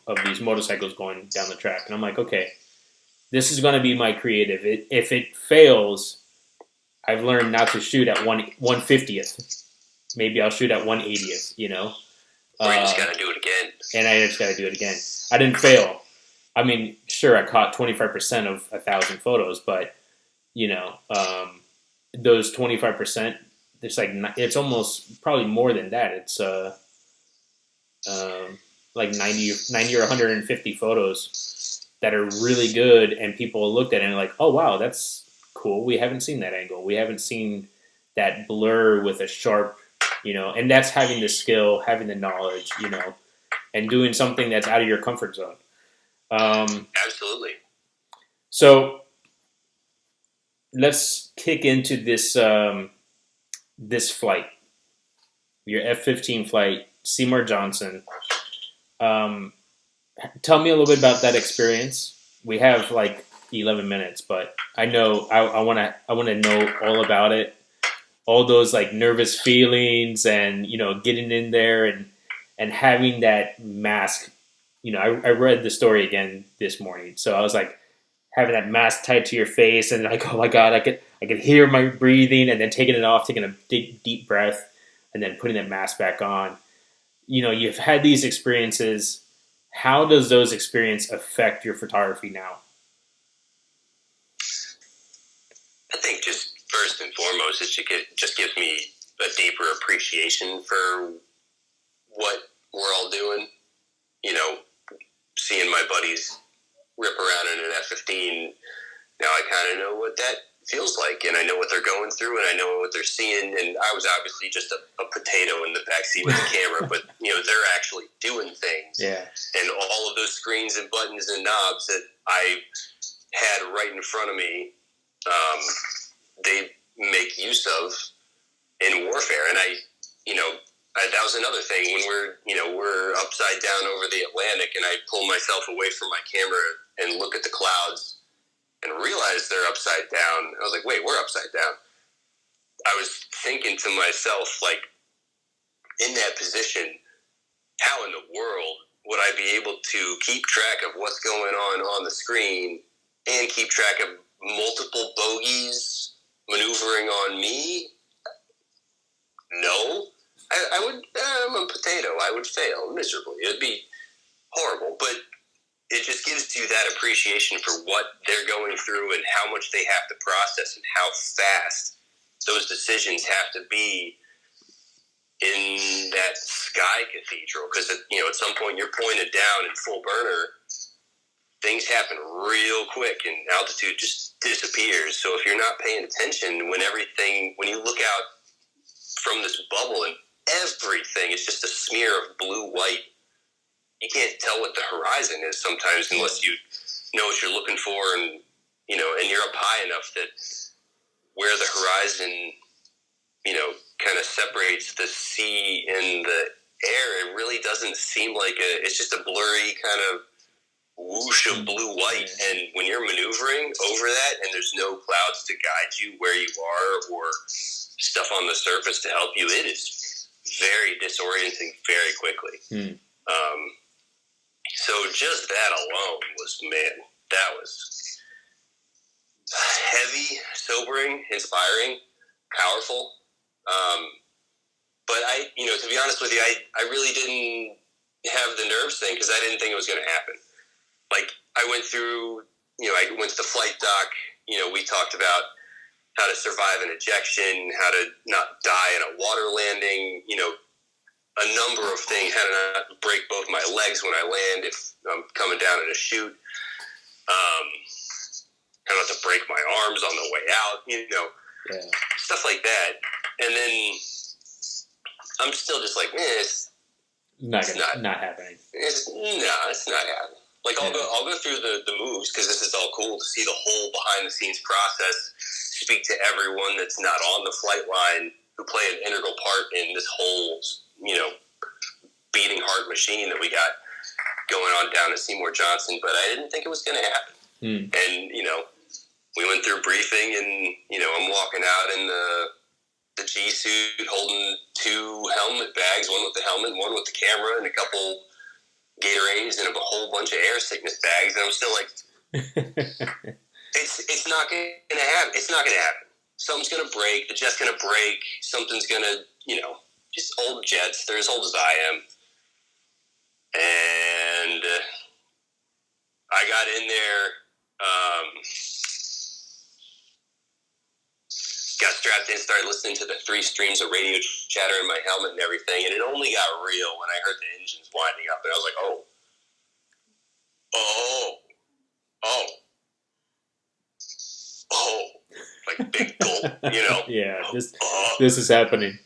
of these motorcycles going down the track. And I'm like, okay, this is going to be my creative. If it fails, I've learned not to shoot at 1/50th. Maybe I'll shoot at 1/80th. Or you just got to do it again. And I just got to do it again. I didn't fail. I mean, sure, I caught 25% of 1,000 photos, but those 25%, it's almost probably more than that. It's like 90 or 150 photos that are really good, and people looked at it and are like, oh wow, that's cool. We haven't seen that angle. We haven't seen that blur with a sharp, and that's having the skill, having the knowledge, and doing something that's out of your comfort zone. Absolutely. So let's kick into this this flight, your F-15 flight, Seymour Johnson. Tell me a little bit about that experience. We have like 11 minutes, but I know I want to know all about it. All those like nervous feelings and getting in there and having that mask. I read the story again this morning, so I was like, having that mask tied to your face, and like, oh my god, I could hear my breathing, and then taking it off, taking a deep breath, and then putting that mask back on. You've had these experiences. How does those experiences affect your photography now? I think just first and foremost, it just gives me a deeper appreciation for what we're all doing. Seeing my buddies rip around in an F-15, now I kind of know what that feels like, and I know what they're going through, and I know what they're seeing, and I was obviously just a potato in the backseat with the camera, but, they're actually doing things. Yeah. And all of those screens and buttons and knobs that I had right in front of me, they make use of in warfare. And that was another thing when we're upside down over the Atlantic, and I pull myself away from my camera and look at the clouds and realize they're upside down. I was like, wait, we're upside down. I was thinking to myself, like, in that position, how in the world would I be able to keep track of what's going on the screen and keep track of multiple bogeys maneuvering on me? No. I'm a potato. I would fail miserably. It'd be horrible. But it just gives you that appreciation for what they're going through and how much they have to process and how fast those decisions have to be in that sky cathedral. Because, at some point you're pointed down in full burner, things happen real quick and altitude just disappears. So if you're not paying attention when you look out from this bubble and everything is just a smear of blue-white, you can't tell what the horizon is sometimes unless you know what you're looking for, and you're up high enough that where the horizon, kind of separates the sea and the air, it really doesn't seem like it's just a blurry kind of whoosh of blue-white. And when you're maneuvering over that and there's no clouds to guide you where you are or stuff on the surface to help you, it is very disorienting very quickly. So just that alone that was heavy, sobering, inspiring, powerful. But to be honest with you, I really didn't have the nerves thing because I didn't think it was going to happen. Like, I went through, I went to the flight dock, we talked about how to survive an ejection, how to not die in a water landing, a number of things, how to not break both my legs when I land if I'm coming down in a chute, how not to break my arms on the way out, stuff like that. And then I'm still just like, it's not happening. It's not happening. Like, I'll go through the moves because this is all cool to see the whole behind the scenes process, speak to everyone that's not on the flight line who play an integral part in this whole, beating heart machine that we got going on down at Seymour Johnson. But I didn't think it was going to happen. And, we went through briefing and, I'm walking out in the G suit holding two helmet bags, one with the helmet, one with the camera, and a couple Gatorades and a whole bunch of air sickness bags, and I'm still like, it's not going to happen. It's not going to happen. Something's going to break. The jet's going to break. Something's going to, just old jets. They're as old as I am. And I got in there, got strapped in, started listening to the 3 streams of radio chatter in my helmet and everything, and it only got real when I heard the engines winding up, and I was like, oh, like big gulp, Yeah, this is happening.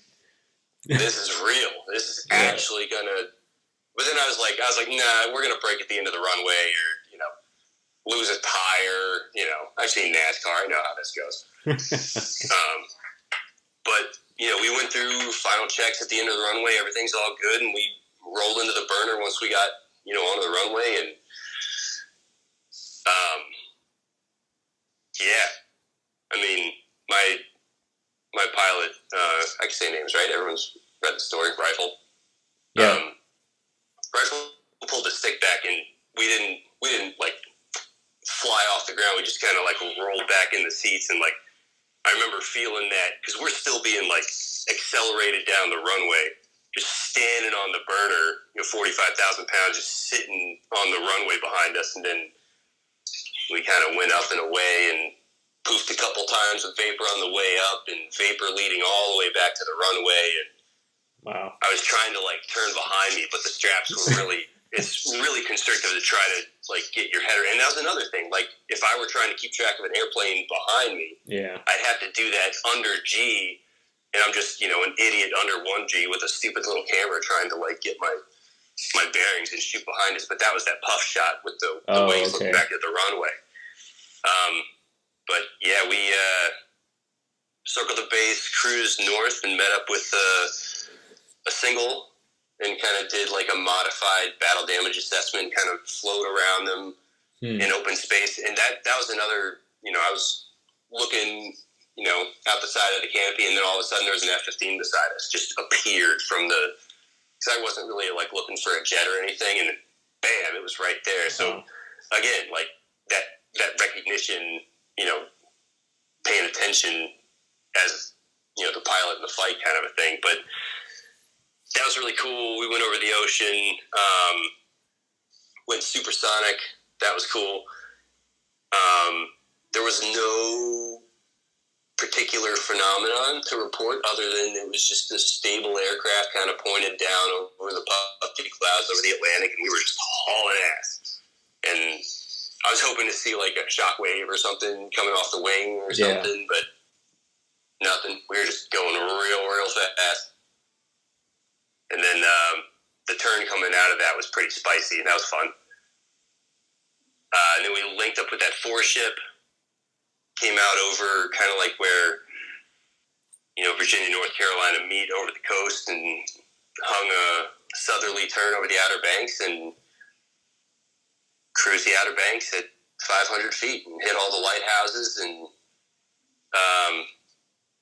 This is real. This is actually gonna. But then I was like, nah, we're gonna break at the end of the runway, or lose a tire. I've seen NASCAR. I know how this goes. But we went through final checks at the end of the runway. Everything's all good, and we rolled into the burner once we got onto the runway, and I mean, my pilot, I can say names, right? Everyone's read the story. Rifle. Rifle pulled the stick back, and we didn't like fly off the ground. We just kind of like rolled back in the seats, and like I remember feeling that because we're still being like accelerated down the runway, just standing on the burner, 45,000 pounds, just sitting on the runway behind us, and then we kind of went up and away and poofed a couple times with vapor on the way up and vapor leading all the way back to the runway. And wow, I was trying to like turn behind me, but the straps were really, it's really constrictive to try to like get your head. And that was another thing. Like if I were trying to keep track of an airplane behind me, I'd have to do that under G. And I'm just, an idiot under 1G with a stupid little camera trying to like get my bearings and shoot behind us. But that was that puff shot with the wings looking back at the runway. But yeah, we circled the base, cruised north, and met up with a single, and kind of did like a modified battle damage assessment, kind of float around them in open space. And that was another, I was looking, out the side of the canopy, and then all of a sudden there was an F-15 beside us, just appeared from because I wasn't really like looking for a jet or anything, and bam, it was right there. So again, like that recognition, paying attention as, the pilot in the flight kind of a thing. But that was really cool. We went over the ocean, went supersonic. That was cool. There was no particular phenomenon to report other than it was just a stable aircraft kind of pointed down over the puffy clouds over the Atlantic, and we were just hauling ass. And I was hoping to see like a shock wave or something coming off the wing or something, but nothing. We were just going real fast. And then the turn coming out of that was pretty spicy, and that was fun. And then we linked up with that 4-ship, came out over kind of like where, Virginia, North Carolina meet over the coast, and hung a southerly turn over the Outer Banks and cruised the Outer Banks at 500 feet and hit all the lighthouses. And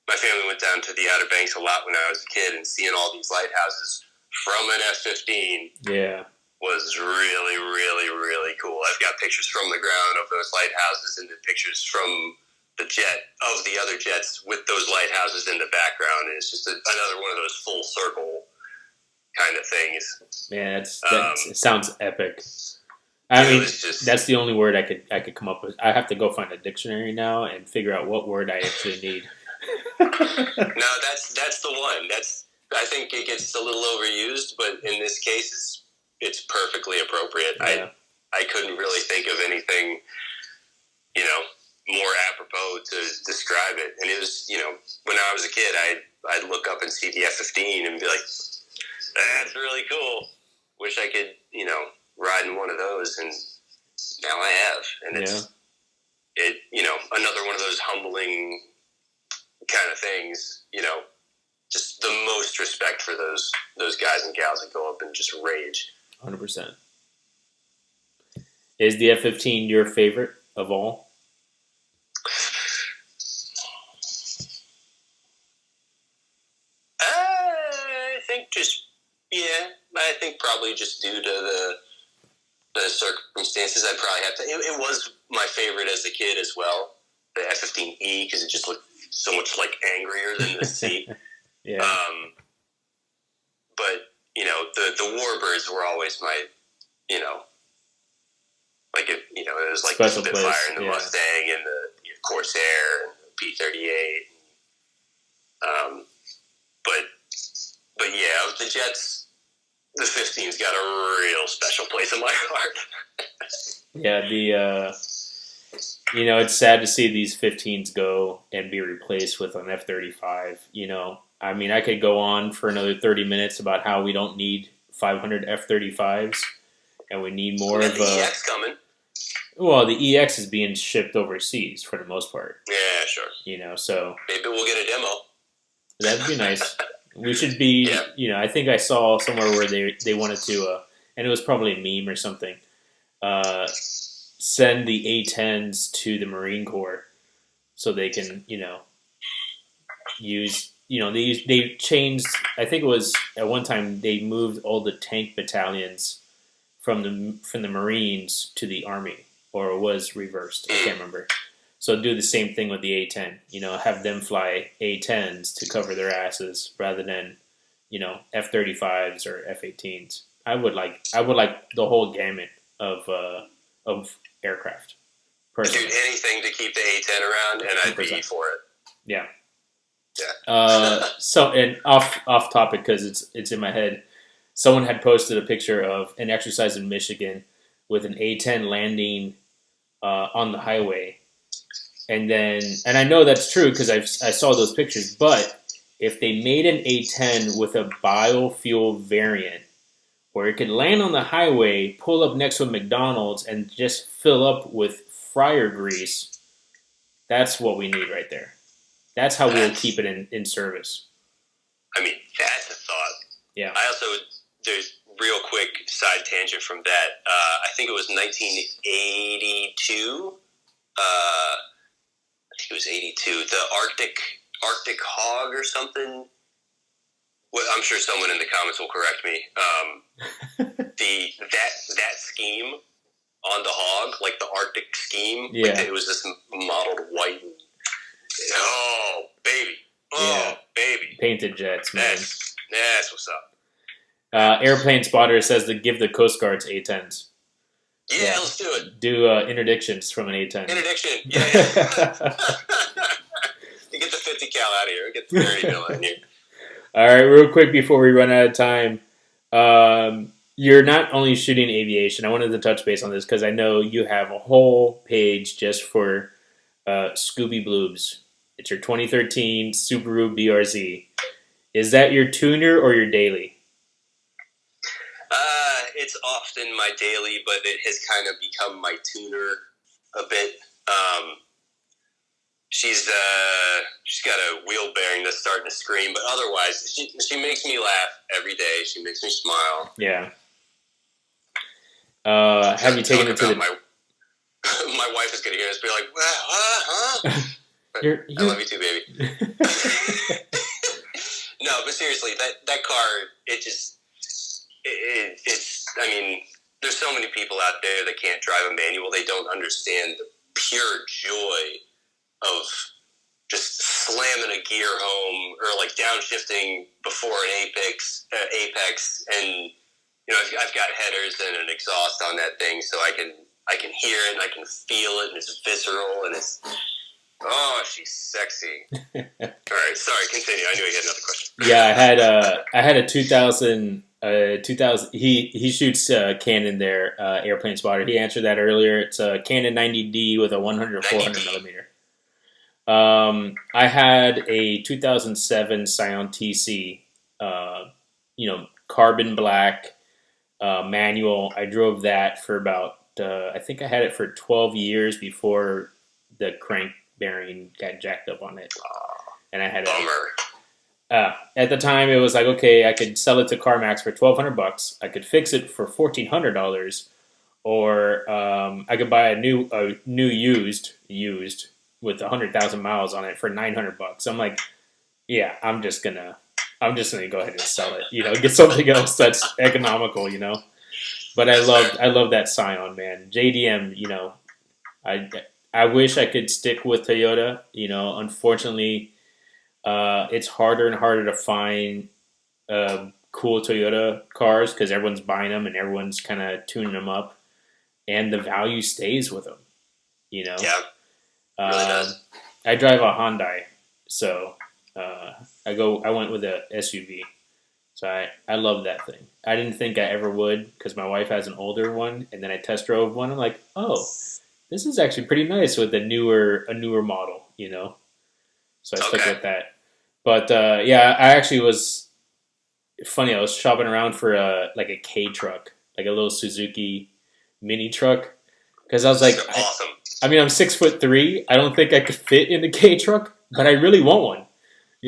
my family went down to the Outer Banks a lot when I was a kid, and seeing all these lighthouses from an F-15 was really, really, really cool. I've got pictures from the ground of those lighthouses, and then pictures from the jet of the other jets with those lighthouses in the background. And it's just another one of those full circle kind of things. Man, it sounds epic. I mean, that's the only word I could come up with. I have to go find a dictionary now and figure out what word I actually need. No, that's the one. I think it gets a little overused, but in this case, it's perfectly appropriate. Yeah. I couldn't really think of anything, more apropos to describe it. And it was, when I was a kid, I'd look up and see the F-15 and be like, that's really cool. Wish I could, ride in one of those. And now I have. And it's, another one of those humbling kind of things, just the most respect for those guys and gals that go up and just rage. 100%. Is the F-15 your favorite of all? I think probably just due to the circumstances, I'd probably have to. It was my favorite as a kid as well, the F-15E, because it just looked so much like angrier than the C. Yeah. But the Warbirds were always my, like it was like special the Spitfire and the Mustang and the Corsair and the P-38. But yeah, the jets, the 15's got a real special place in my heart. Yeah, it's sad to see these 15s go and be replaced with an F-35. I mean, I could go on for another 30 minutes about how we don't need 500 F-35s, and we need more of the EX coming. Well, the EX is being shipped overseas for the most part. Yeah, sure. So maybe we'll get a demo. That'd be nice. We should be, I think I saw somewhere where they wanted to, and it was probably a meme or something, send the A-10s to the Marine Corps so they can, use, they changed, I think it was, at one time, they moved all the tank battalions from the Marines to the Army, or it was reversed. I can't remember. So do the same thing with the A10. Have them fly A10s to cover their asses rather than F-35s or F-18s. I would like the whole gamut of aircraft. Personally. Dude, anything to keep the A10 around, and I'd 100%. be for it. Yeah. Yeah. So and off topic because it's in my head. Someone had posted a picture of an exercise in Michigan with an A10 landing on the highway, and I know that's true because I saw those pictures. But if they made an A10 with a biofuel variant, where it could land on the highway, pull up next to a McDonald's, and just fill up with fryer grease, that's what we need right there. That's how we'll keep it in service. I mean, that's a thought. Yeah. I also, there's real quick side tangent from that. I think it was 1982. I think it was 82. The Arctic Hog or something. Well, I'm sure someone in the comments will correct me. That scheme on the Hog, like the Arctic scheme, yeah. Like it was this mottled white. Oh baby, baby, painted jets, man. That's what's up. Airplane Spotter says to give the Coast Guards A10s. Yeah, let's do it. Do interdictions from an A10. Interdiction, yeah. You get the 50 cal out of here. Get the 30 mil out of here. All right, real quick before we run out of time, you're not only shooting aviation. I wanted to touch base on this because I know you have a whole page just for Scooby Bloobs. It's your 2013 Subaru BRZ. Is that your tuner or your daily? It's often my daily, but it has kind of become my tuner a bit. She's got a wheel bearing that's starting to scream, but otherwise, she makes me laugh every day. She makes me smile. Yeah. Have you taken it to the? My wife is going to hear this, be like, huh? I love you too, baby. No, but seriously, that car, it's. I mean, there's so many people out there that can't drive a manual. They don't understand the pure joy of just slamming a gear home or like downshifting before an apex, and I've got headers and an exhaust on that thing, so I can hear it and I can feel it, and it's visceral, and it's she's sexy. All right, sorry, continue. I knew you had another question. Yeah, I had a 2000. He shoots Canon there, Airplane Spotter. He answered that earlier. It's a Canon 90D with a 100 400 millimeter. I had a 2007 Scion TC, carbon black, manual. I drove that for about, I think I had it for 12 years before the crank bearing got jacked up on it. And I had Bummer. At the time, it was like, okay, I could sell it to CarMax for $1,200. I could fix it for $1,400, or I could buy a new used with 100,000 miles on it for $900. I'm like, yeah, I'm just gonna go ahead and sell it. Get something else that's economical. But I love that Scion, man. JDM. I wish I could stick with Toyota. Unfortunately. It's harder and harder to find cool Toyota cars because everyone's buying them and everyone's kind of tuning them up, and the value stays with them. Yeah, it really does. I drive a Hyundai, so I went with a SUV. So I love that thing. I didn't think I ever would because my wife has an older one, and then I test drove one. I'm like, oh, this is actually pretty nice with a newer model. So I stuck with that. But I actually was funny. I was shopping around for a K truck, like a little Suzuki mini truck, because I was like, awesome. I'm 6'3". I don't think I could fit in the K truck, but I really want one.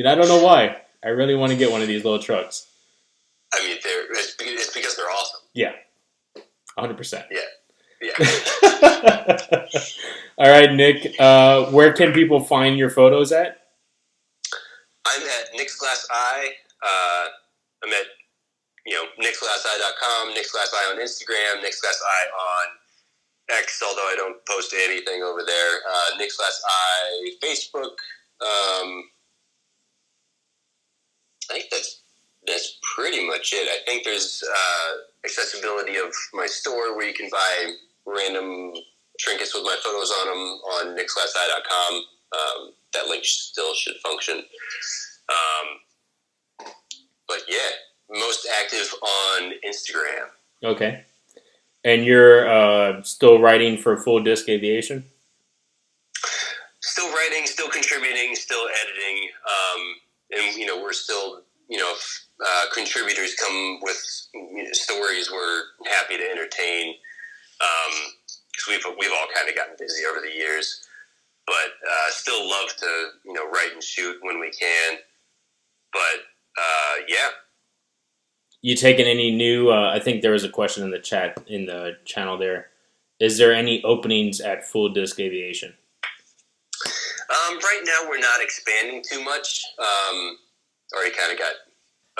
I don't know why. I really want to get one of these little trucks. I mean, it's because they're awesome. Yeah, 100%. Yeah. All right, Nick. Where can people find your photos at? I'm at Nick's Glass Eye. I'm at nicksglasseye.com, Nick's Glass Eye on Instagram, Nick's Glass Eye on X, although I don't post anything over there. Nick/I, Facebook. I think that's pretty much it. I think there's accessibility of my store where you can buy random trinkets with my photos on them on nick/I.com. That link still should function. But yeah, most active on Instagram. Okay. And you're still writing for Full Disc Aviation? Still writing, still contributing, still editing. And, we're still, contributors come with stories we're happy to entertain. Because we've all kind of gotten busy over the years. But still love to, write and shoot when we can. But, yeah. You taking any new? I think there was a question in the chat in the channel there. Is there any openings at Full Disc Aviation? Right now, we're not expanding too much. Already kind of got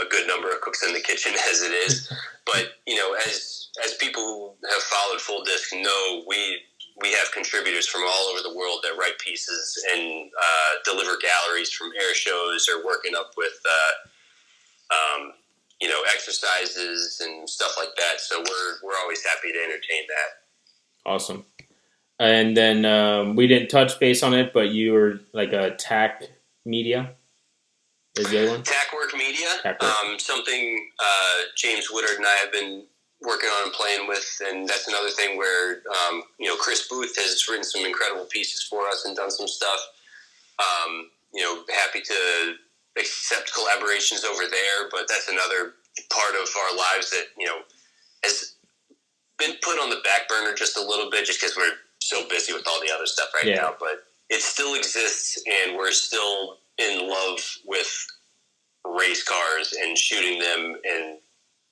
a good number of cooks in the kitchen as it is. But as people who have followed Full Disc know, we have contributors from all over the world that write pieces and deliver galleries from air shows or working up with. Exercises and stuff like that. So we're always happy to entertain that. Awesome. And then we didn't touch base on it, but you were like a TAC Media. Is the other one? TAC Work Media. Something James Woodard and I have been working on and playing with, and that's another thing where Chris Booth has written some incredible pieces for us and done some stuff. Happy to accept collaborations over there, but that's another part of our lives that has been put on the back burner just a little bit, just because we're so busy with all the other stuff right now. But it still exists, and we're still in love with race cars and shooting them, and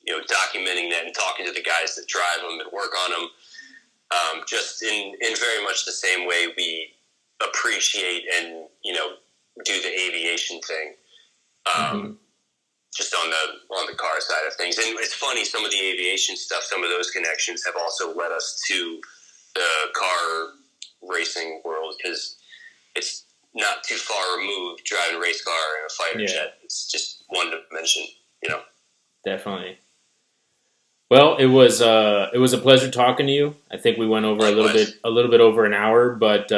documenting that and talking to the guys that drive them and work on them. Just in very much the same way we appreciate and do the aviation thing. Just on the car side of things. And it's funny, some of the aviation stuff, some of those connections have also led us to the car racing world, because it's not too far removed driving a race car and a fighter jet. It's just one dimension, Definitely. Well, it was a pleasure talking to you. I think we went over a little bit over an hour, but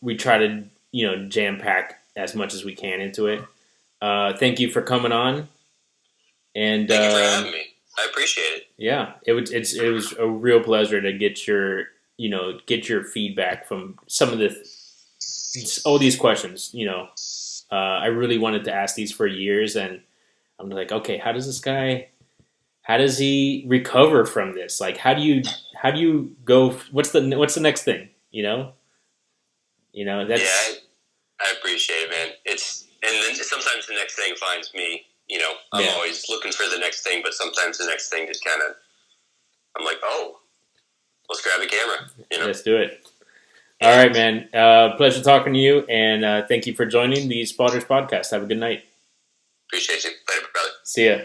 we try to jam pack as much as we can into it. Thank you for coming on. And thank you for having me. I appreciate it. Yeah, it was a real pleasure to get your feedback from some of all these questions. I really wanted to ask these for years, and I'm like, okay, how does he recover from this? Like, how do you go? What's the next thing? That's. I appreciate it, man. And then sometimes the next thing finds me. I'm always looking for the next thing, but sometimes the next thing just kind of, I'm like, oh, let's grab a camera. Let's do it. All right, man. Pleasure talking to you, and thank you for joining the Spotters Podcast. Have a good night. Appreciate you. Later, brother. See ya.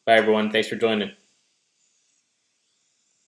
Bye, everyone. Thanks for joining.